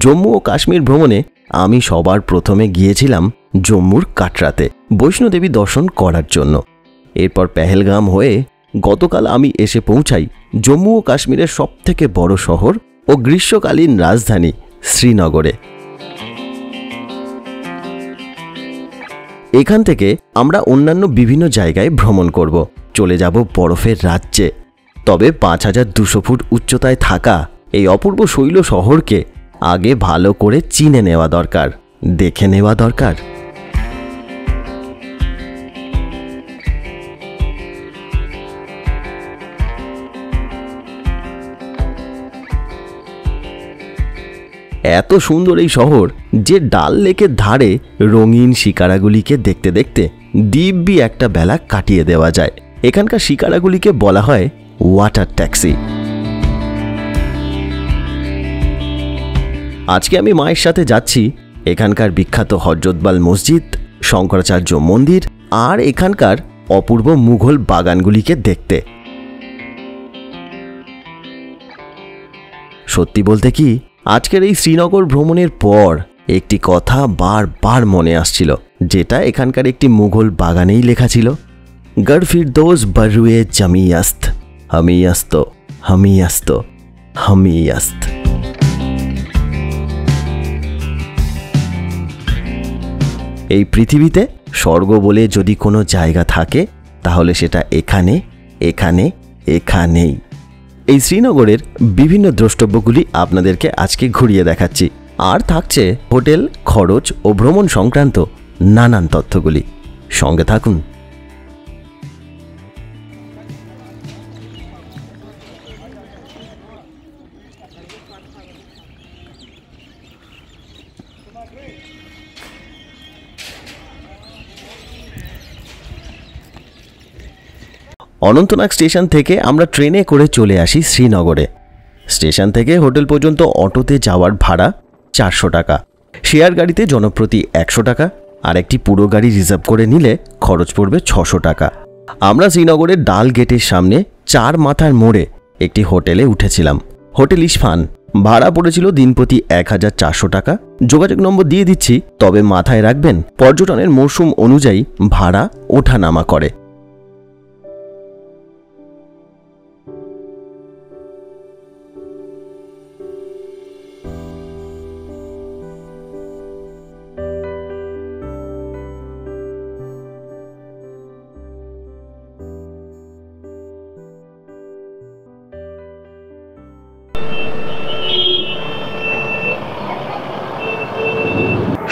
জম্মু ও কাশ্মীর ভ্রমণে আমি সবার প্রথমে গিয়েছিলাম জম্মুর কাটরাতে বৈষ্ণোদেবী দর্শন করার জন্য। এরপর পেহেলগাম হয়ে গতকাল আমি এসে পৌঁছাই জম্মু ও কাশ্মীরের সবথেকে বড় শহর ও গ্রীষ্মকালীন রাজধানী শ্রীনগরে। এখান থেকে আমরা অন্যান্য বিভিন্ন জায়গায় ভ্রমণ করব। চলে যাব বরফের রাজ্যে। তবে 5200 ফুট উচ্চতায় থাকা এই অপূর্ব শৈল শহরকে আগে ভালো করে চিনে নেওয়া দরকার, দেখে নেওয়া দরকার। এত সুন্দর এই শহর যে ডাল লেকের ধারে রঙিন শিকারাগুলিকে দেখতে দেখতে দিব্যি একটা বেলা কাটিয়ে দেওয়া যায়। এখানকার শিকারাগুলিকে বলা হয় ওয়াটার ট্যাক্সি। আজকে আমি মায়ের সাথে যাচ্ছি এখানকার বিখ্যাত হযরতবাল মসজিদ, শঙ্করাচার্য মন্দির আর এখানকার অপূর্ব মুঘল বাগানগুলিকে দেখতে। সত্যি বলতে কি, আজকের এই শ্রীনগর ভ্রমণের পর একটি কথা বারবার মনে আসছিল, যেটা এখানকার একটি মুঘল বাগানেই লেখা ছিল, গড় ফিরদৌস বরুয়ে জমিয়স্ত হমিয়স্ত হমিয়স্ত হমিয়স্ত। এই পৃথিবীতে স্বর্গ বলে যদি কোনো জায়গা থাকে তাহলে সেটা এখানে এখানে এখানেই। এই শ্রীনগরের বিভিন্ন দ্রষ্টব্যগুলি আপনাদেরকে আজকে ঘুরিয়ে দেখাচ্ছি, আর থাকছে হোটেল, খরচ ও ভ্রমণ সংক্রান্ত নানান তথ্যগুলি। সঙ্গে থাকুন। অনন্তনাগ স্টেশন থেকে আমরা ট্রেনে করে চলে আসি শ্রীনগরে। স্টেশন থেকে হোটেল পর্যন্ত অটোতে যাওয়ার ভাড়া 400 টাকা, শেয়ার গাড়িতে জনপ্রতি 100 টাকা, আর একটি পুরো গাড়ি রিজার্ভ করে নিলে খরচ পড়বে 600 টাকা। আমরা শ্রীনগরের ডাল গেটের সামনে 4 মাথার মোড়ে একটি হোটেলে উঠেছিলাম। হোটেল ইসফান। ভাড়া পড়েছিল দিনপ্রতি 1400 টাকা। যোগাযোগ নম্বর দিয়ে দিচ্ছি, তবে মাথায় রাখবেন পর্যটনের মরশুম অনুযায়ী ভাড়া ওঠানামা করে।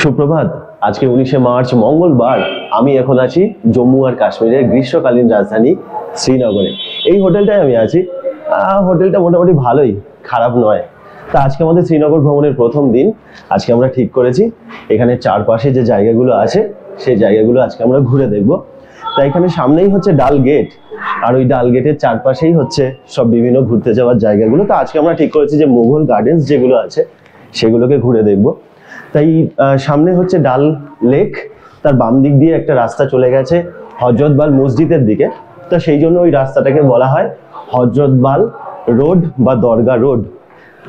সুপ্রভাত। আজকে 19শে মার্চ মঙ্গলবার। আমি এখন আছি জম্মু আর কাশ্মীরের গ্রীষ্মকালীন রাজধানী শ্রীনগরে। এই হোটেলটায় আমি আছি। হোটেলটা মোটামুটি ভালোই, খারাপ নয়। তা আজকে আমাদের শ্রীনগর ভ্রমণের প্রথম দিন। আজকে আমরা ঠিক করেছি এখানে চারপাশে যে জায়গাগুলো আছে সেই জায়গাগুলো আজকে আমরা ঘুরে দেখব। তাই এখানে সামনেই হচ্ছে ডাল গেট, আর ওই ডাল গেটের চারপাশেই হচ্ছে সব বিভিন্ন ঘুরতে যাওয়ার জায়গাগুলো। তো আজকে আমরা ঠিক করেছি যে মুঘল গার্ডেন্স যেগুলো আছে সেগুলোকে ঘুরে দেখব। তাই সামনে হচ্ছে ডাল লেক, তার বাম দিক দিয়ে একটা রাস্তা চলে গেছে হযরতবাল মসজিদের দিকে। তো সেই জন্য ওই রাস্তাটাকে বলা হয় হযরতবাল রোড বা দরগা রোড।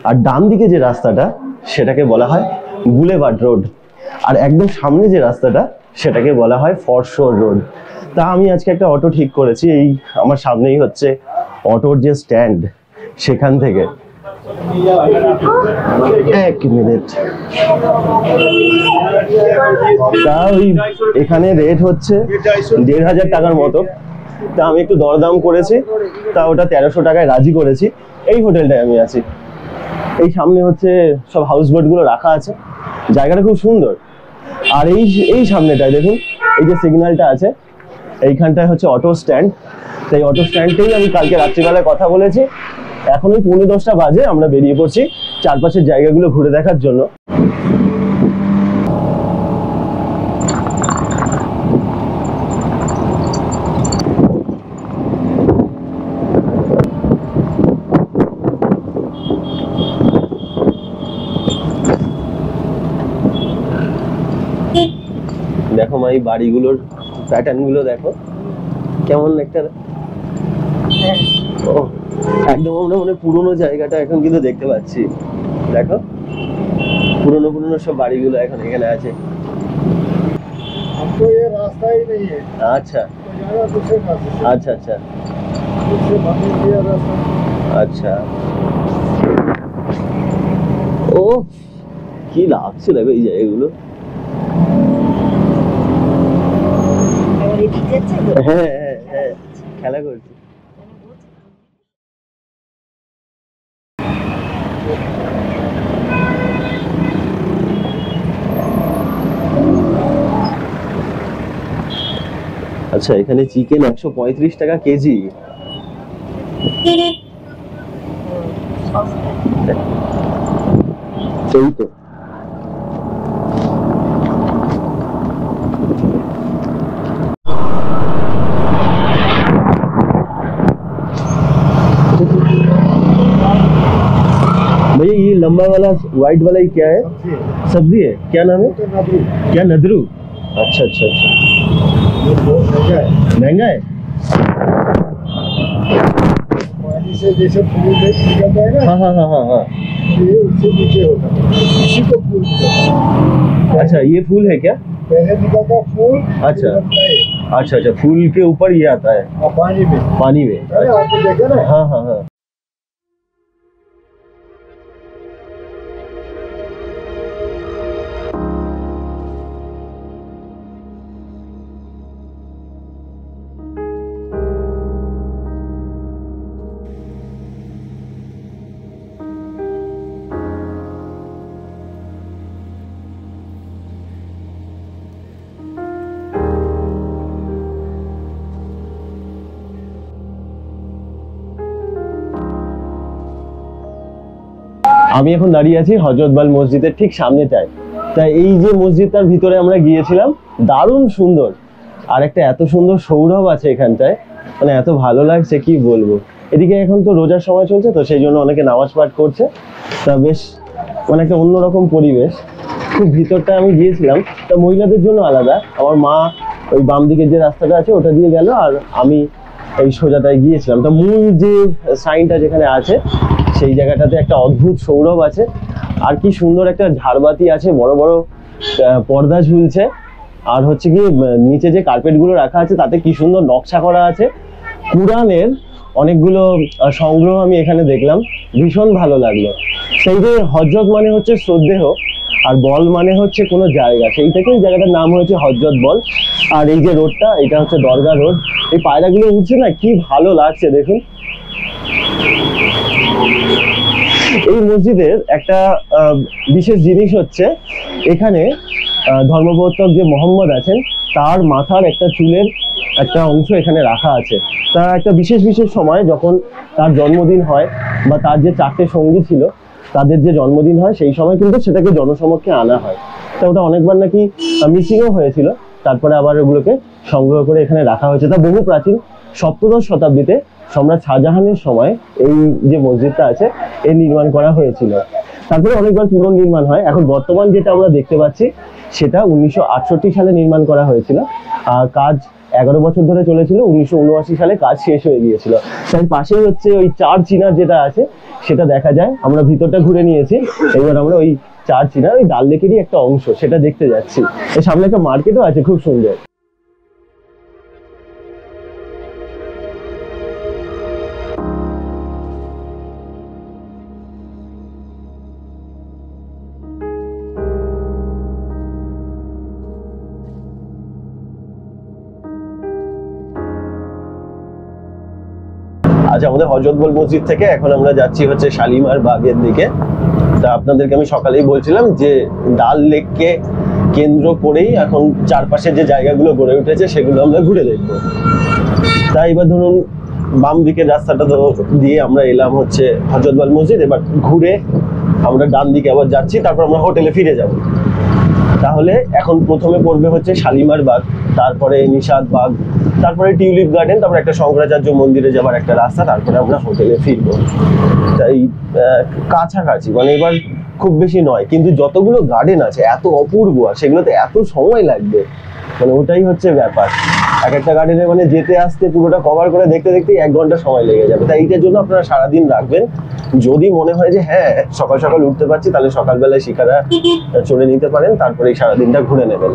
আর ডান দিকে যে রাস্তাটা সেটাকে বলা হয় বুলেভার্ড রোড। আর একদম সামনে যে রাস্তাটা সেটাকে বলা হয় ফরশোর রোড। তা আমি আজকে একটা অটো ঠিক করেছি। এই আমার সামনেই হচ্ছে অটোর যে স্ট্যান্ড, সেখান থেকে 1 মিনিট। তা ওই এখানে রেট হচ্ছে 1500 টাকার মতো। তা আমি একটু দরদাম করেছি, তা ওটা 1300 টাকায় রাজি করেছি। এই হোটেলটায় আমি আছি। এই সামনে হচ্ছে সব হাউস বোট গুলো রাখা আছে। জায়গাটা খুব সুন্দর। আর এই সামনেটায় দেখুন, এই যে সিগন্যালটা আছে, এইখানটায় হচ্ছে অটো স্ট্যান্ড। তাই অটো স্ট্যান্ডটাই আমি কালকে রাত্রিবেলায় কথা বলেছি। এখন ওই 9:45 বাজে, আমরা বেরিয়ে পড়ছি চারপাশের জায়গাগুলো ঘুরে দেখার জন্য। দেখো মা, এই বাড়িগুলোর প্যাটার্ন গুলো দেখো কেমন একটা। একদম আমরা মানে পুরোনো জায়গাটা এখন কিন্তু দেখতে পাচ্ছি। দেখো পুরনো পুরনো সব বাড়িগুলো এখন এখানে আছে। हमको ये रास्ता ही नहीं है, আচ্ছা तो जाना दूसरे रास्ते से, আচ্ছা আচ্ছা दूसरे भाभी दिया रास्ता। আচ্ছা। ও কি লাগছে দেখো এই জায়গাগুলো। হ্যাঁ হ্যাঁ হ্যাঁ খেলা করছি। আচ্ছা এখানে চিকেন 135 টাকা কেজি। সেই তো भैया ये लंबा वाला व्हाइट वाला ये क्या है? सब्जी है, सब्जी है, क्या नाम है? तो नबरू, क्या नदरू? अच्छा अच्छा अच्छा ये बहुत महंगा है। महंगा है। पानी से जैसे फूल निकलता है ना, हाँ हाँ हाँ हाँ हाँ ये उससे नीचे होता है, इसी को फूल कहते हैं। अच्छा ये फूल है क्या? पहले निकलता फूल, अच्छा। फिर बनता है। अच्छा अच्छा फूल के ऊपर ये आता है हाँ, पानी में। पानी में। अरे आपको देखा ना? हाँ हाँ हाँ আমি এখন দাঁড়িয়ে আছি হযরতবাল মসজিদের ঠিক সামনেটায়। তাই এই যে মসজিদটার ভিতরে আমরা গিয়েছিলাম দারুণ সুন্দর, আর একটা এত সুন্দর সৌরভ আছে এখানটায়, মানে এত ভালো লাগছে কি বলবো। এদিকে এখন তো রোজার সময় চলছে তো সেই জন্য অনেকে নামাজ পাঠ করছে, তা বেশ মানে একটা অন্যরকম পরিবেশ। খুব ভিতরটা আমি গিয়েছিলাম, তা মহিলাদের জন্য আলাদা, আমার মা ওই বাম দিকে যে রাস্তাটা আছে ওটা দিয়ে গেল, আর আমি এই সোজাটায় গিয়েছিলাম। তা মূল যে সাইনটা যেখানে আছে সেই জায়গাটাতে একটা অদ্ভুত সৌরভ আছে, আর কি সুন্দর একটা ঝাড়বাতি আছে, বড় বড় পর্দা ঝুলছে, আর হচ্ছে কি নিচে যে কার্পেট গুলো রাখা আছে তাতে কি সুন্দর নকশা করা আছে। কুরআনের অনেকগুলো সংগ্রহ আমি এখানে দেখলাম, ভীষণ ভালো লাগলো। সেই যে হযরত মানে হচ্ছে শ্রদ্ধেয়, আর বল মানে হচ্ছে কোনো জায়গা, সেই থেকেই জায়গাটার নাম হয়েছে হযরত বল। আর এই যে রোডটা এটা হচ্ছে দরগা রোড, এই পায়রাগুলো উঠছে না, কি ভালো লাগছে দেখুন। এই মসজিদের একটা বিশেষ জিনিস হচ্ছে এখানে ধর্মপ্রবর্তক যে মোহাম্মদ আছেন তার মাথার একটা চুলের একটা অংশ এখানে রাখা আছে। তার একটা বিশেষ বিশেষ সময় যখন তার জন্মদিন হয় বা তার যে 4টে সঙ্গী ছিল তাদের যে জন্মদিন হয় সেই সময় কিন্তু সেটাকে জনসমক্ষে আনা হয়। তা ওটা অনেকবার নাকি মিসিংও হয়েছিল, তারপরে আবার ওগুলোকে সংগ্রহ করে এখানে রাখা হয়েছে। তা বহু প্রাচীন, সপ্তদশ শতাব্দীতে সম্রাট শাহজাহানের সময় এই যে মসজিদটা আছে এর নির্মাণ করা হয়েছিল। তারপরে অনেকবার পুনর্নির্মাণ হয়। এখন বর্তমান যেটা আমরা দেখতে পাচ্ছি সেটা 1968 সালে নির্মাণ করা হয়েছিল, আর কাজ 11 বছর ধরে চলেছিল। 1979 সালে কাজ শেষ হয়ে গিয়েছিল। তার পাশেই হচ্ছে ওই চার চিনার যেটা আছে সেটা দেখা যায়। আমরা ভিতরটা ঘুরে নিয়েছি, এবার আমরা ওই চার চিনার ওই ডাল লেকেরই একটা অংশ সেটা দেখতে যাচ্ছি। এর সামনে একটা মার্কেটও আছে খুব সুন্দর। আচ্ছা, আমাদের হযরতবল মসজিদ থেকে এখন আমরা যাচ্ছি হচ্ছে শালিমার বাগের দিকে। তা আপনাদেরকে আমি সকালেই বলছিলাম যে ডাল লেককে কেন্দ্র করেই এখন চারপাশে যে জায়গাগুলো গড়ে উঠেছে সেগুলো আমরা ঘুরে দেখবো। তাই এবার ধরুন বাম দিকের রাস্তাটা তো দিয়ে আমরা এলাম হচ্ছে হযরতবল মসজিদ, এবার ঘুরে আমরা ডান দিকে আবার যাচ্ছি, তারপর আমরা হোটেলে ফিরে যাব। তাহলে এখন প্রথমে পড়বে হচ্ছে শালিমার বাগ, তারপরে নিশাদ বাগ, তারপরে টিউলিপ গার্ডেন, তারপরে একটা শঙ্করাচার্য মন্দিরে যাবার একটা রাস্তা, তারপরে আমরা হোটেলে ফিরবো। তাই কাছাকাছি, মানে এবার খুব বেশি নয়, কিন্তু যতগুলো গার্ডেন আছে এত অপূর্ব, আর সেগুলোতে এত সময় লাগবে, মানে ওটাই হচ্ছে ব্যাপার। এক একটা গার্ডেনে মানে যেতে আসতে পুরোটা কভার করে দেখতে দেখতে 1 ঘন্টা সময় লেগে যাবে। তাই এইটার জন্য আপনারা সারাদিন রাখবেন, যদি মনে হয় যে হ্যাঁ সকাল সকাল উঠতে পারছি, তাহলে সকালবেলায় শিকারা চড়ে নিতে পারেন, তারপরে এই সারাদিনটা ঘুরে নেবেন।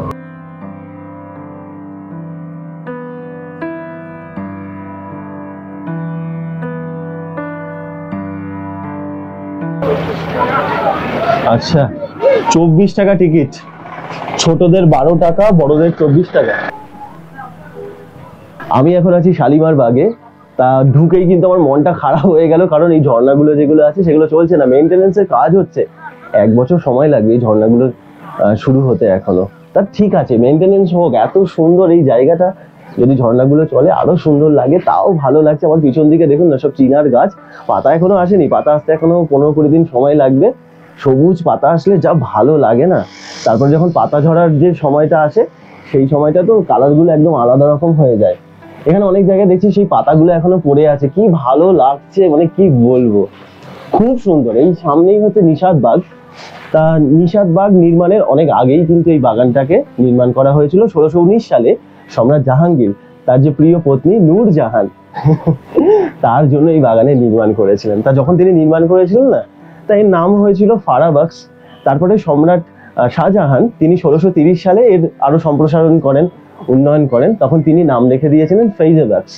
আচ্ছা, 24 টাকা টিকিট, ছোটদের 12 টাকা, বড়দের 24 টাকা। আমি এখন আছি শালিমার বাগে। তা ঢুকেই কিন্তু আমার মনটা খারাপ হয়ে গেল, কারণ এই ঝর্ণাগুলো যেগুলো আছে সেগুলো চলছে না, মেইনটেনেন্সের কাজ হচ্ছে। 1 বছর সময় লাগবে এই ঝর্ণাগুলো শুরু হতে এখনো। তা ঠিক আছে, মেইনটেনেন্স হোক, এত সুন্দর এই জায়গাটা, যদি ঝর্ণাগুলো চলে আরো সুন্দর লাগে, তাও ভালো লাগছে। আমার পিছন দিকে দেখুন না, সব চিনার গাছ, পাতা এখনো আসেনি, পাতা আসতে এখনো 15-20 দিন সময় লাগবে। সবুজ পাতা আসলে যা ভালো লাগে না, তারপর যখন পাতা ঝরার যে সময়টা আসে, সেই সময়টা তো কালারগুলো একদম আলাদা রকম হয়ে যায়। এখানে অনেক জায়গায় দেখছি সেই পাতাগুলো এখনো পড়ে আছে, কি ভালো লাগছে, মানে কি বলবো, খুব সুন্দর। এই সামনেই হচ্ছে নিষাদ বাগ। তা নিষাদ বাগ নির্মাণের অনেক আগেই কিন্তু এই বাগানটাকে নির্মাণ করা হয়েছিল। 1619 সালে সম্রাট জাহাঙ্গীর তার যে প্রিয় পত্নী নূরজাহান তার জন্য এই বাগানে নির্মাণ করেছিলেন। তা যখন তিনি নির্মাণ করেছিলেন না, তা এর নাম হয়েছিল ফারাবাক্স। তারপরে সম্রাট শাহজাহান তিনি 1630 সালে এর আরো সম্প্রসারণ করেন, উন্নয়ন করেন, তখন তিনি নাম রেখে দিয়েছিলেন ফেইজাবাক্স।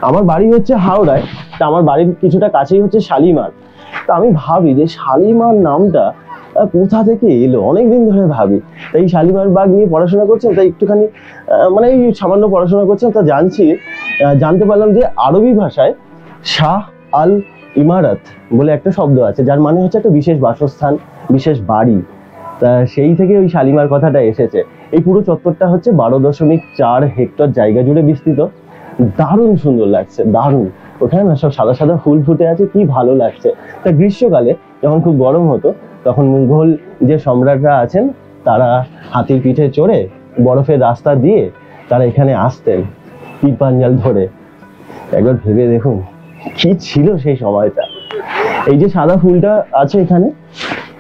আমার বাড়ি হচ্ছে হাওড়ায়, তা আমার বাড়ির কিছুটা কাছেই হচ্ছে শালিমার। তা আমি ভাবি যে শালিমার নামটা কোথা থেকে এলো, অনেকদিন ধরে ভাবি। তাই এই শালিমার বাগ নিয়ে পড়াশোনা করছেন, তাই একটুখানি মানে এই সামান্য পড়াশোনা করছেন, তা জানতে পারলাম যে আরবি ভাষায় শাহ আল ইমারত বলে একটা শব্দ আছে, যার মানে হচ্ছে একটা বিশেষ বাসস্থান, বিশেষ বাড়ি। তা সেই থেকে ওই শালিমার কথাটা এসেছে। এই পুরো চত্বরটা হচ্ছে 12.4 হেক্টর জায়গা জুড়ে বিস্তৃত। দারুণ সুন্দর লাগছে, দারুণ। ওখানে না সব সাদা সাদা ফুল ফুটে আছে, কি ভালো লাগছে। তা গ্রীষ্মকালে যখন খুব গরম হতো, তখন মুঘল যে সম্রাটরা আছেন তারা হাতির পিঠে চড়ে বরফের রাস্তা দিয়ে তারা এখানে আসতেন তীর পাঞ্জাল ধরে। একবার ভেবে দেখুন কি ছিল সেই সময়টা। এই যে সাদা ফুলটা আছে এখানে,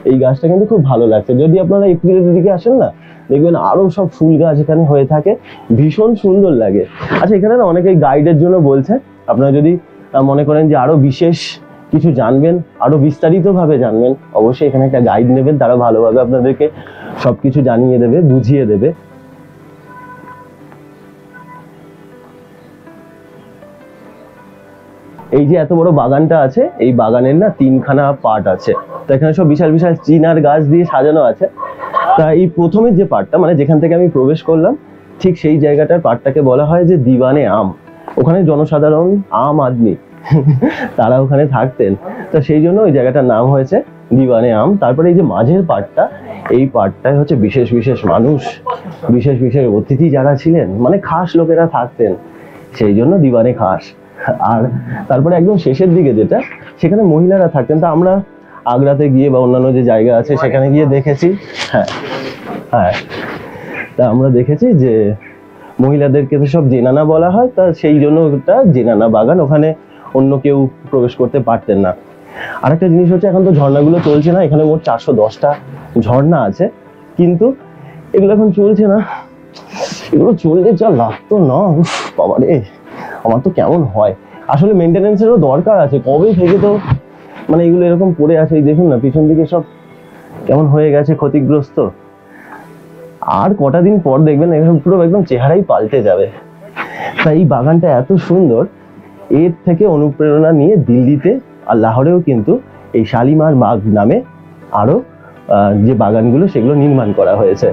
এই গাছটা কিন্তু খুব ভালো লাগছে। যদি আপনারা এপ্রিলের দিকে আসেন না, দেখবেন আরো সব ফুল গাছ এখানে হয়ে থাকে, ভীষণ সুন্দর লাগে। আচ্ছা, এখানে না অনেকে গাইডের জন্য বলছে, আপনারা যদি মনে করেন যে আরো বিশেষ কিছু জানবেন, আরো বিস্তারিত ভাবে জানবেন, অবশ্যই এখানে একটা গাইড নেবেন, তারা ভালোভাবে আপনাদেরকে সবকিছু জানিয়ে দেবে, বুঝিয়ে দেবে। এই যে এত বড় বাগানটা আছে, এই বাগানের না 3খানা পার্ট আছে। তো এখানে সব বিশাল বিশাল চিনার গাছ দিয়ে সাজানো আছে। তা এই প্রথমের যে পার্টটা, মানে যেখান থেকে আমি প্রবেশ করলাম, ঠিক সেই জায়গাটার পার্টটাকে বলা হয় যে দিওয়ানে আম। ওখানে জনসাধারণ, আম আদমি তারা ওখানে থাকতেন, তো সেই জন্য ওই জায়গাটার নাম হয়েছে দিওয়ানে আম। তারপরে এই যে মাঝের পার্টটা, এই পার্টটায় হচ্ছে বিশেষ বিশেষ মানুষ, বিশেষ বিশেষ অতিথি যারা ছিলেন, মানে খাস লোকেরা থাকতেন, সেই জন্য দিওয়ানে খাস। আর তারপরে একদম শেষের দিকে যেটা, সেখানে মহিলারা থাকতেন। তা আমরা আগ্রাতে গিয়ে বা অন্যান্য যে জায়গা আছে সেখানে গিয়ে দেখেছি, হ্যাঁ হ্যাঁ, তা আমরা দেখেছি যে মহিলাদেরকে তো সব জেনানা বলা হয়, তা সেই জন্য ওটা জেনানা বাগান, ওখানে অন্য কেউ প্রবেশ করতে পারতেন না। আরেকটা জিনিস হচ্ছে, এখন তো ঝর্ণাগুলো চলছে না, এখানে মোট 410টা ঝর্ণা আছে, কিন্তু এগুলো এখন চলছে না। এগুলো চললে যা লাগতো না, বাবা রে, আমার তো কেমন হয়। আসলে মেনটেনেন্সেরও দরকার আছে, কবে থেকে তো মানে এগুলো এরকম পড়ে আছে। এই দেখুন না পিছন দিকে সব কেমন হয়ে গেছে, ক্ষতিগ্রস্ত। আর কটা দিন পর দেখবেন এরকম পুরো একদম চেহারাই পাল্টে যাবে। তাই এই বাগানটা এত সুন্দর, এর থেকে অনুপ্রেরণা নিয়ে দিল্লিতে আর লাহোরেও কিন্তু এই শালিমার বাগ নামে আরো যে বাগানগুলো সেগুলো নির্মাণ করা হয়েছে।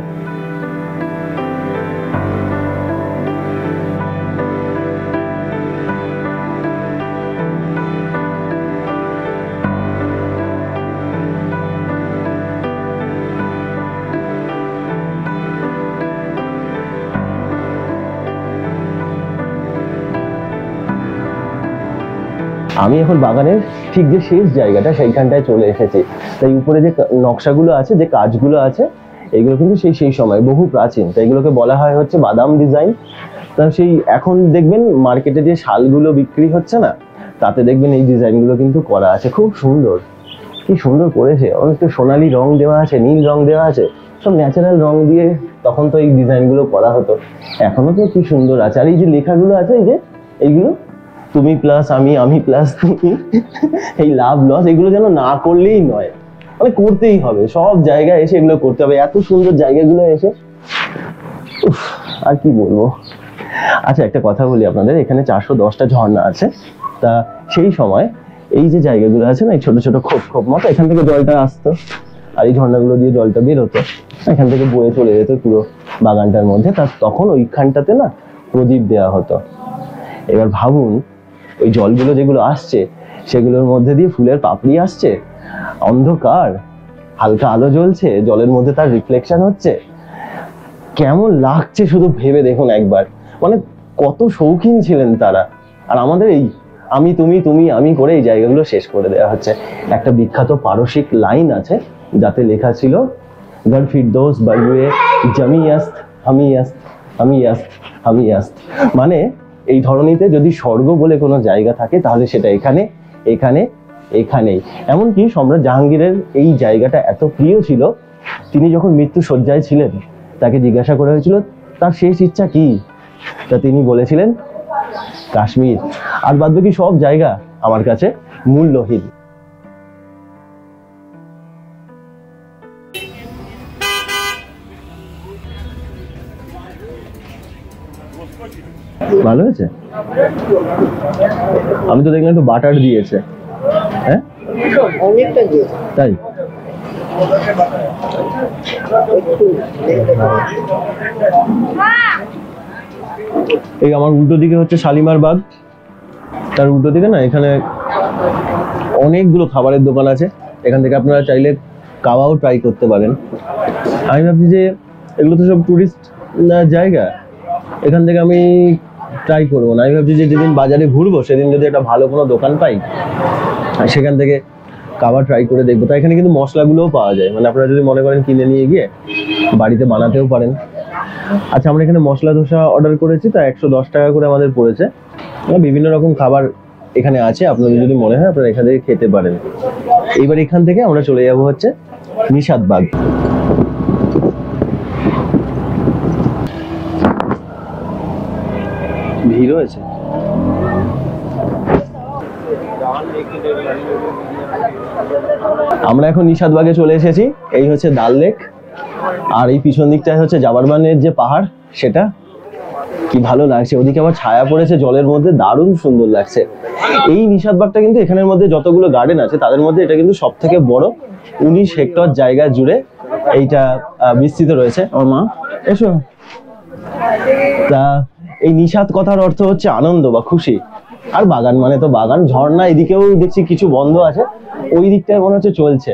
আমি এখন বাগানের ঠিক যে শেষ জায়গাটা সেইখানটায় চলে এসেছি। তাই উপরে যে নকশাগুলো আছে, যে কাজগুলো আছে, এগুলো কিন্তু সেই সময় বহু প্রাচীন। তাই এগুলোকে বলা হয় হচ্ছে বাদাম ডিজাইন। তা সেই এখন দেখবেন মার্কেটে যে শালগুলো বিক্রি হচ্ছে না, তাতে দেখবেন এই ডিজাইনগুলো কিন্তু করা আছে, খুব সুন্দর, কি সুন্দর করেছে। অনেকটা সোনালি রং দেওয়া আছে, নীল রং দেওয়া আছে, সব ন্যাচারাল রং দিয়ে তখন তো এই ডিজাইনগুলো করা হতো। এখনো তো কি সুন্দর আছে। আর এই যে লেখাগুলো আছে, এই যে এইগুলো তুমি প্লাস আমি, আমি প্লাস তুমি, এই লাভ লস এগুলো যেন না করলেই নয়, মানে করতেই হবে, সব জায়গায় এসে এগুলো করতে হবে, এত সুন্দর জায়গাগুলো এসে আর কি বলবো। আচ্ছা একটা কথা বলি আপনাদের, এখানে 410টা ঝর্ণা আছে। তা সেই সময় এই যে জায়গাগুলো আছে না, এই ছোট ছোট খোপ খোপ মতো, এখান থেকে জলটা আসতো আর এই ঝর্ণাগুলো দিয়ে জলটা বেরোতো, এখান থেকে বয়ে চলে যেত পুরো বাগানটার মধ্যে। তখন ওইখানটাতে না প্রদীপ দেওয়া হতো। এবার ভাবুন ওই জলগুলো যেগুলো আসছে সেগুলোর মধ্যে দিয়ে ফুলের পাপড়ি আসছে, অন্ধকার, হালকা আলো জ্বলছে, জলের মধ্যে তার রিফ্লেকশন হচ্ছে, কেমন লাগছে শুধু ভেবে দেখুন একবার। মানে কত শৌখিন ছিলেন তারা। আর আমাদের এই আমি তুমি তুমি আমি করে এই জায়গাগুলো শেষ করে দেওয়া হচ্ছে। একটা বিখ্যাত পারসিক লাইন আছে যাতে লেখা ছিল গর ফিরদৌস বারুয়ে জামিয়াস্ত হামিয়াস্ত হামিয়াস্ত হামিয়াস্ত, মানে এই ধরনীতে যদি স্বর্গ বলে কোনো জায়গা থাকে তাহলে সেটা এখানে এখানে এখানেই। এমনকি সম্রাট জাহাঙ্গীরের এই জায়গাটা এত প্রিয় ছিল, তিনি যখন মৃত্যু শয্যায় ছিলেন তাকে জিজ্ঞাসা করা হয়েছিল তার শেষ ইচ্ছা কি, তা তিনি বলেছিলেন কাশ্মীর, আর বাদ বাকি সব জায়গা আমার কাছে মূল্যহীন। ভালো হয়েছে? আমি তো দেখলাম একটু বাটার দিয়েছে। হ্যাঁ অনেকটা দিয়েছে তাই? এই আমার উল্টো দিকে হচ্ছে শালিমার বাগ, তার উল্টো দিকে না এখানে অনেকগুলো খাবারের দোকান আছে, এখান থেকে আপনারা চাইলে কাবাও ট্রাই করতে পারেন। আমি ভাবছি যে এগুলো তো সব টুরিস্ট জায়গা, এখান থেকে আমি ট্রাই করবো না। আমি ভাবছি যে যেদিন বাজারে ঘুরবো সেদিন যদি একটা ভালো কোনো দোকান পাই সেখান থেকে কাবাব ট্রাই করে দেখবো। তাই এখানে কিন্তু মশলাগুলোও পাওয়া যায়, মানে আপনারা যদি মনে করেন কিনে নিয়ে গিয়ে বাড়িতে বানাতেও পারেন। আচ্ছা আমরা এখানে মশলা ধোসা অর্ডার করেছি, তা 110 টাকা করে আমাদের পড়েছে। বিভিন্ন রকম খাবার এখানে আছে, আপনাদের যদি মনে হয় আপনারা এখান থেকে খেতে পারেন। এইবার এখান থেকে আমরা চলে যাব হচ্ছে নিশাদবাগ। ভিড় হয়েছে। আমরা এখন নিশাদবাগে চলে এসেছি। এই হচ্ছে ডাল লেক, আর এই পিছন দিকটায় হচ্ছে জাবারবানের যে পাহাড়, সেটা কি ভালো লাগছে। ওদিকে আবার ছায়া পড়েছে জলের মধ্যে, দারুণ সুন্দর লাগছে। এই নিশাদবাগটা কিন্তু এখানের মধ্যে যতগুলো গার্ডেন আছে তাদের মধ্যে এটা কিন্তু সব থেকে বড়। 19 হেক্টর জায়গা জুড়ে এইটা বিস্তৃত রয়েছে। আমার মা এসো। তা এই নিশাদ কথার অর্থ হচ্ছে আনন্দ বা খুশি, আর বাগান মানে তো বাগান। ঝর্ণা এদিকেও দেখছি কিছু বন্ধ আছে, ওই দিকটায় মনে হচ্ছে চলছে।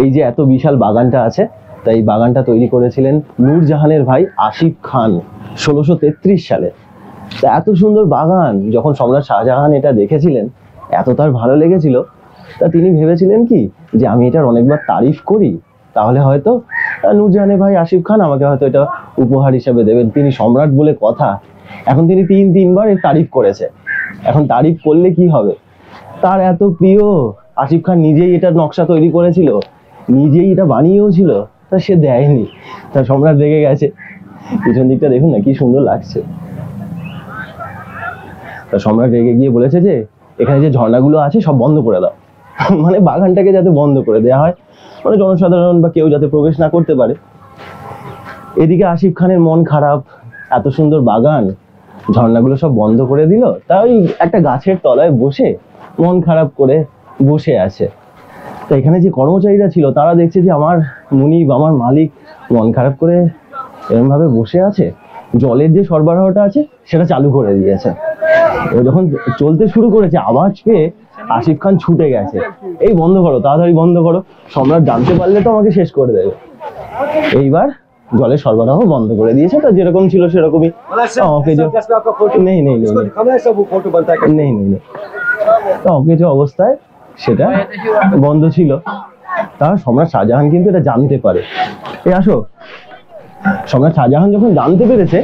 এই যে এত বিশাল বাগানটা আছে, তাই এই বাগানটা তৈরি করেছিলেন নূরজাহানের ভাই আসিফ খান 1633 সালে। তা এত সুন্দর বাগান যখন সম্রাট শাহজাহান এটা দেখেছিলেন, এত তার ভালো লেগেছিল, তা তিনি ভেবেছিলেন কি যে আমি এটার অনেকবার তারিফ করি, তাহলে হয়তো নূরজাহানের ভাই আসিফ খান আমাকে হয়তো এটা উপহার হিসেবে দেবেন। তিনি সম্রাট বলে কথা, এখন তিনি তিনবার এর তারিফ করেছে। এখন তারিফ করলে কি হবে, তার এত প্রিয়। আসিফ খান নিজেই এটার নকশা তৈরি করেছিল, নিজেই এটা বানিয়েও ছিল, তা সে দেয়নি। তা সম্রাট রেগে গেছে। পিছন দিকটা দেখুন না কি সুন্দর লাগছে। তা সম্রাট রেগে গিয়ে বলেছে যে এখানে যে ঝর্ণাগুলো আছে সব বন্ধ করে দাও, মানে বাগানটাকে যাতে বন্ধ করে দেওয়া হয়, মানে জনসাধারণ বা কেউ যাতে প্রবেশ না করতে পারে। এদিকে আসিফ খানের মন খারাপ, এত সুন্দর বাগান, ঝর্ণাগুলো সব বন্ধ করে দিল। তাই একটা গাছের তলায় বসে মন খারাপ করে বসে আছে। তো এখানে যে কর্মচারীরা ছিল তারা দেখছে যে আমার মুনিব, আমার মালিক মন খারাপ করে এরকম ভাবে বসে আছে, জলের যে সরবরাহটা আছে সেটা চালু করে দিয়েছে। ও যখন চলতে শুরু করেছে আওয়াজ পেয়ে আসিফ খান ছুটে গেছে, এই বন্ধ করো, তাড়াতাড়ি বন্ধ করো, সম্রাট জানতে পারলে তো আমাকে শেষ করে দেবে। এইবার জলের সরবরাহ বন্ধ করে দিয়েছে। তো যেরকম ছিল সেরকমই। নেই নেই নেই নেই নেই নেই অকেজ অবস্থায় সেটা বন্ধ ছিল। তা সম্রাট শাহজাহান কিন্তু এটা জানতে পারে। এই আসো। সম্রাট শাহজাহান যখন জানতে পেরেছে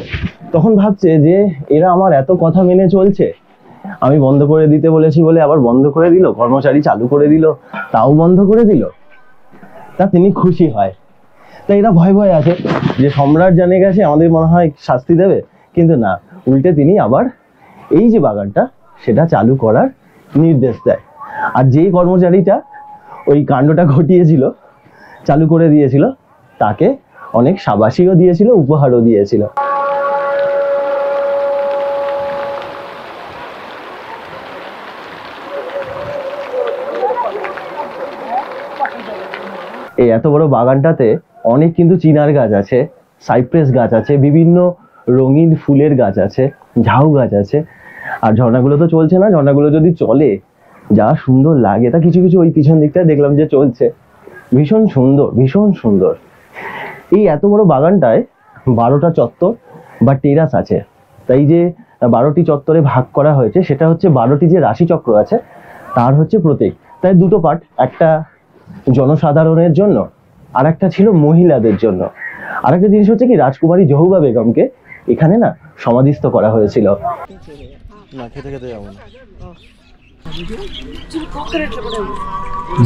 তখন ভাবছে যে এরা আমার এত কথা মেনে চলছে, আমি বন্ধ করে দিতে বলেছি বলে আবার বন্ধ করে দিল, কর্মচারী চালু করে দিল, তাও বন্ধ করে দিল। তা তিনি খুশি হয়। তা তাই এরা ভয় ভয় আছে যে সম্রাট জানে গেছে, আমাদের মনে হয় শাস্তি দেবে, কিন্তু না, উল্টে তিনি আবার এই যে বাগানটা সেটা চালু করার নির্দেশ দেয়। আর যেই কর্মচারীটা ওই কাণ্ডটা ঘটিয়েছিল, চালু করে দিয়েছিল, তাকে অনেক শাবাশিও দিয়েছিল, উপহারও দিয়েছিল। এই এত বড় বাগানটাতে অনেক কিন্তু চিনার গাছ আছে, সাইপ্রেস গাছ আছে, বিভিন্ন রঙিন ফুলের গাছ আছে, ঝাউ গাছ আছে। আর ঝর্ণাগুলো তো চলছে না, ঝর্ণাগুলো যদি চলে যা সুন্দর লাগে। তা কিছু কিছু ওই পিছন দিকটায় দেখলাম যে চলছে, ভীষণ সুন্দর, ভীষণ সুন্দর। এই এত বড় বাগানটায় 12টা চত্বর বা টেরাস আছে। তাই যে 12টি চত্বরে ভাগ করা হয়েছে সেটা হচ্ছে 12টি যে রাশিচক্র আছে তার হচ্ছে প্রতীক। তাই দুটো পার্ট, একটা জনসাধারণের জন্য আর একটা ছিল মহিলাদের জন্য। আর একটা জিনিস হচ্ছে কি, রাজকুমারী জহুবা বেগমকে এখানে না সমাধিস্থ করা হয়েছিল। না খেতে খেতে যাবো না।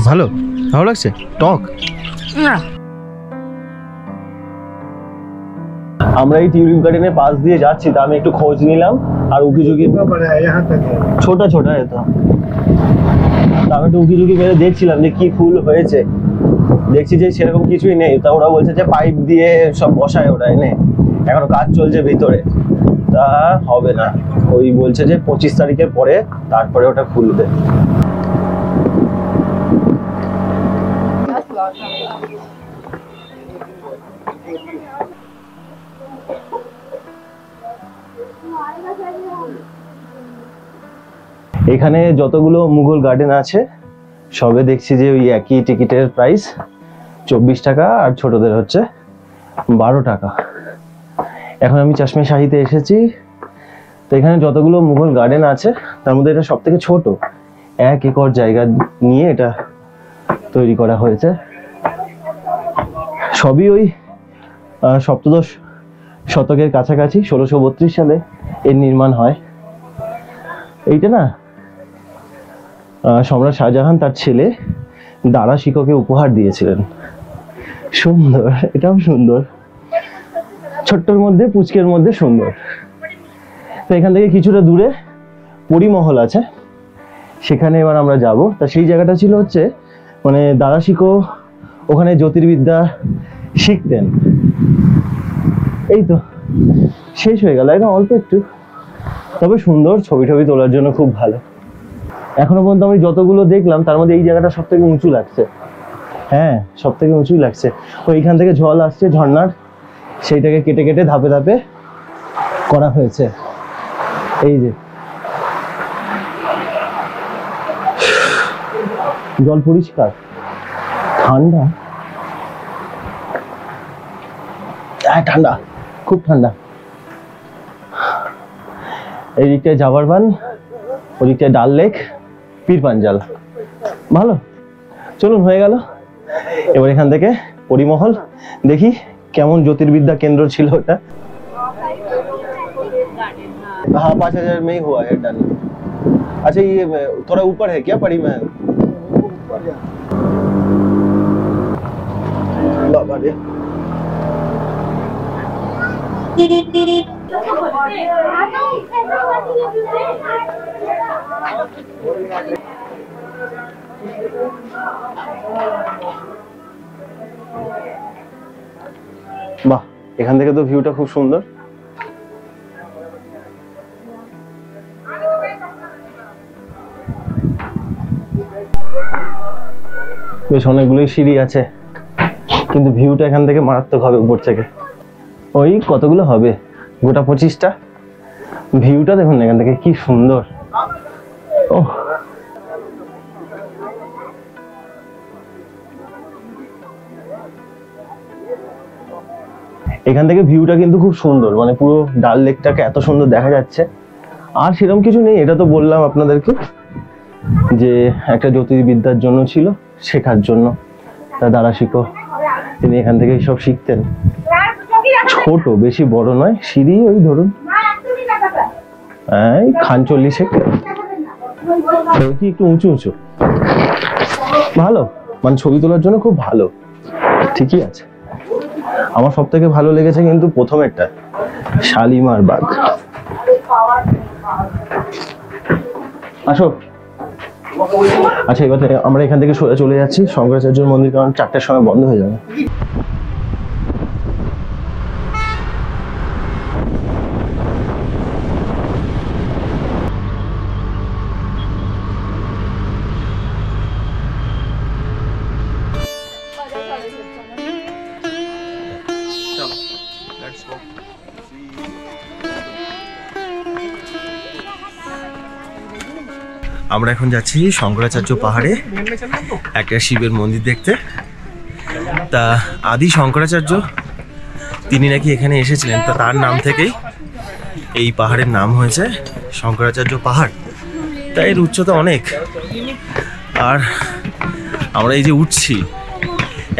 ভালো ভালো লাগছে, টক। আমরা এই টিউলিপ গার্ডেনের পাশ দিয়ে যাচ্ছি, তা আমি একটু খোঁজ নিলাম। আর উকিঝুঁকি ছোট ছোট এটা, আমি একটু উকিঝুঁকি মেরে দেখছিলাম যে কি ফুল হয়েছে। দেখছি যে সেরকম কিছুই নেই। তা ওরা বলছে যে পাইপ দিয়ে সব বসায় ওরা এনে, এখনো কাজ চলছে ভিতরে, তা হবে না। ওই বলছে যে 25 তারিখের পরে তারপরে ওটা খুলবে। এখানে যতগুলো মুঘল গার্ডেন আছে সবে দেখছি যে ওই একই টিকিটের প্রাইস 24 টাকা, আর ছোটদের হচ্ছে 12 টাকা। এখন আমি চশমে শাহিতে এসেছি। তো এখানে যতগুলো মুঘল গার্ডেন আছে তার মধ্যে এটা সব থেকে ছোট, 1 একর জায়গা নিয়ে এটা তৈরি করা হয়েছে। সবই ওই সপ্তদশ শতকের কাছাকাছি, 1632 সালে এর নির্মাণ হয়। এইটা না সম্রাট শাহজাহান তার ছেলে দারা শিকোকে উপহার দিয়েছিলেন। সুন্দর, এটাও সুন্দর, ছোট্টর মধ্যে পুচকের মধ্যে সুন্দর। তো এখান থেকে কিছুটা দূরে পরিমহল আছে, সেখানে এবার আমরা যাব। তা সেই জায়গাটা ছিল হচ্ছে মানে দারা শিকো ওখানে জ্যোতির্বিদ্যা শিখতেন। এই তো শেষ হয়ে গেল, একদম অল্প একটু, তবে সুন্দর, ছবি টবি তোলার জন্য খুব ভালো। এখনো পর্যন্ত আমি যতগুলো দেখলাম তার মধ্যে এই জায়গাটা সব থেকে উঁচু লাগছে। হ্যাঁ, সব থেকে উঁচুই লাগছে। ওইখান থেকে জল আসছে ঝর্ণার, সেইটাকে কেটে কেটে ধাপে ধাপে করা হয়েছে। এই যে জল পরিষ্কার, ঠান্ডা, ঠান্ডা, খুব ঠান্ডা। এই দিকটায় জাবার বান, ওদিকটায় ডাল লেক, পীর পাঞ্জাল, ভালো। চলুন, হয়ে গেল। এবার এখান থেকে পরিমহল দেখি কেমন জ্যোতির্বিদ্যা কেন্দ্র ছিল ওটা। हाँ 5000 में ही हुआ है डन। अच्छा ये थोड़ा ऊपर है क्या पड़ी महल? बाबा रे, বাহ, এখান থেকে তো ভিউটা খুব সুন্দর। বেশ অনেকগুলোই সিঁড়ি আছে, কিন্তু ভিউটা এখান থেকে মারাত্মক হবে উপর থেকে। ওই কতগুলো হবে, গোটা 25টা। ভিউটা দেখুন এখান থেকে কি সুন্দর। ও এখান থেকে ভিউটা কিন্তু খুব সুন্দর, মানে পুরো ডাল লেকটাকে এত সুন্দর দেখা যাচ্ছে। আর সেরকম কিছু নেই, এটা তো বললাম আপনাদেরকে যে একটা জ্যোতির্বিদ্যার জন্য ছিল, শেখার জন্য। তা দারা শিকো তিনি এখান থেকে সব শিখতেন। ছোট, বেশি বড় নয়, সিঁড়ি ওই ধরুন এই খান 40 কি একটু উঁচু উঁচু, ভালো, মানে ছবি তোলার জন্য খুব ভালো, ঠিকই আছে। আমার সব থেকে ভালো লেগেছে কিন্তু প্রথমেরটা, শালিমার বাগ। আসো। আচ্ছা, এবার আমরা এখান থেকে সোজা চলে যাচ্ছি শঙ্করাচার্যের মন্দির, কারণ 4টার সময় বন্ধ হয়ে যাবে। আমরা এখন যাচ্ছি শঙ্করাচার্য পাহাড়ে একটা শিবের মন্দির দেখতে। তা আদি শঙ্করাচার্য তিনি নাকি এখানে এসেছিলেন, তা তার নাম থেকেই এই পাহাড়ের নাম হয়েছে শঙ্করাচার্য পাহাড়। তাই এর উচ্চতা অনেক। আর আমরা এই যে উঠছি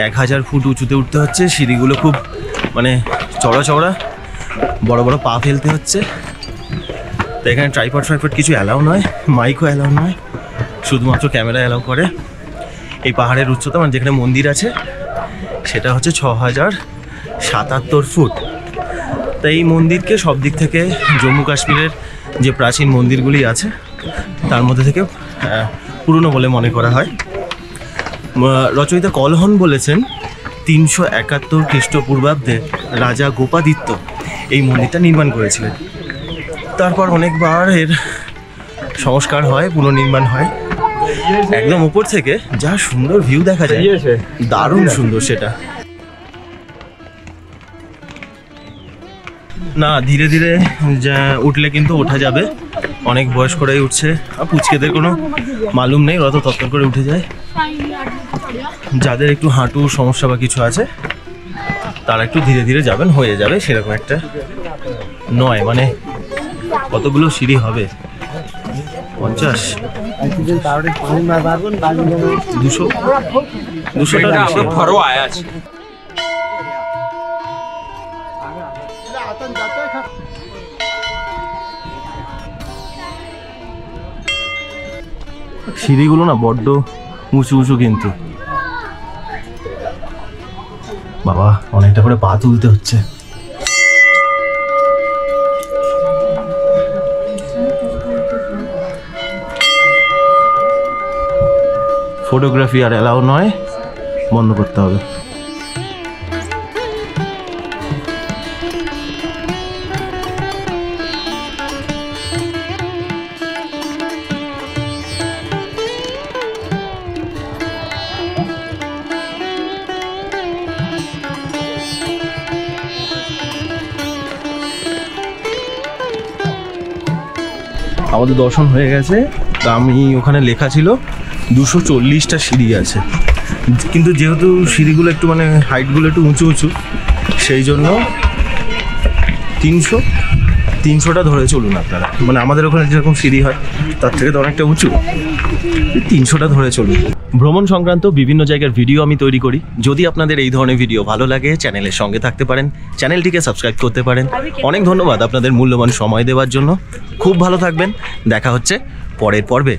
1000 ফুট উঁচুতে উঠতে হচ্ছে, সিঁড়িগুলো খুব মানে চড়া চড়া, বড় বড় পা ফেলতে হচ্ছে। তো এখানে ট্রাইপড কিছু অ্যালাউ নয়, মাইকও অ্যালাউ নয়, শুধুমাত্র ক্যামেরা অ্যালাউ করে। এই পাহাড়ের উচ্চতা মানে যেখানে মন্দির আছে সেটা হচ্ছে 6077 ফুট। তাই এই মন্দিরকে সব দিক থেকে জম্মু কাশ্মীরের যে প্রাচীন মন্দিরগুলি আছে তার মধ্যে থেকে পুরনো বলে মনে করা হয়। রচয়িতা কলহন বলেছেন 371 খ্রিস্টপূর্বাব্দে রাজা গোপাদিত্য এই মন্দিরটা নির্মাণ করেছিলেন। তারপর অনেকবার এর সংস্কার হয়, পুনর্নির্মাণ হয়। একদম উপর থেকে যা সুন্দর ভিউ দেখা যায়, দারুণ সুন্দর সেটা। না, ধীরে ধীরে যা উঠলে কিন্তু ওঠা যাবে। অনেক বয়স্করাই উঠছে, পুচকেদের কোনো মালুম নেই, অত তত্তর করে উঠে যায়। যাদের একটু হাঁটু সমস্যা বা কিছু আছে তারা একটু ধীরে ধীরে যাবেন, হয়ে যাবে। সেরকম একটা নয়, মানে কতগুলো সিঁড়ি হবে, 50 200টা আছে। সিঁড়িগুলো না বড্ড উঁচু উঁচু, কিন্তু বাবা অনেকটা করে পা তুলতে হচ্ছে। ফটোগ্রাফি আর অ্যালাউ নয়, বন্ধ করতে হবে। আমাদের দর্শন হয়ে গেছে। তা আমি ওখানে লেখা ছিল 240টা সিঁড়ি আছে, কিন্তু যেহেতু সিঁড়িগুলো একটু মানে হাইটগুলো একটু উঁচু উঁচু, সেই জন্য 300টা ধরে চলুন আপনারা। মানে আমাদের ওখানে যেরকম সিঁড়ি হয় তার থেকে তো অনেকটা উঁচু, 300টা ধরে চলুন। ভ্রমণ সংক্রান্ত বিভিন্ন জায়গার ভিডিও আমি তৈরি করি। যদি আপনাদের এই ধরনের ভিডিও ভালো লাগে, চ্যানেলের সঙ্গে থাকতে পারেন, চ্যানেলটিকে সাবস্ক্রাইব করতে পারেন। অনেক ধন্যবাদ আপনাদের মূল্যবান সময় দেওয়ার জন্য। খুব ভালো থাকবেন, দেখা হচ্ছে পরের পর্বে।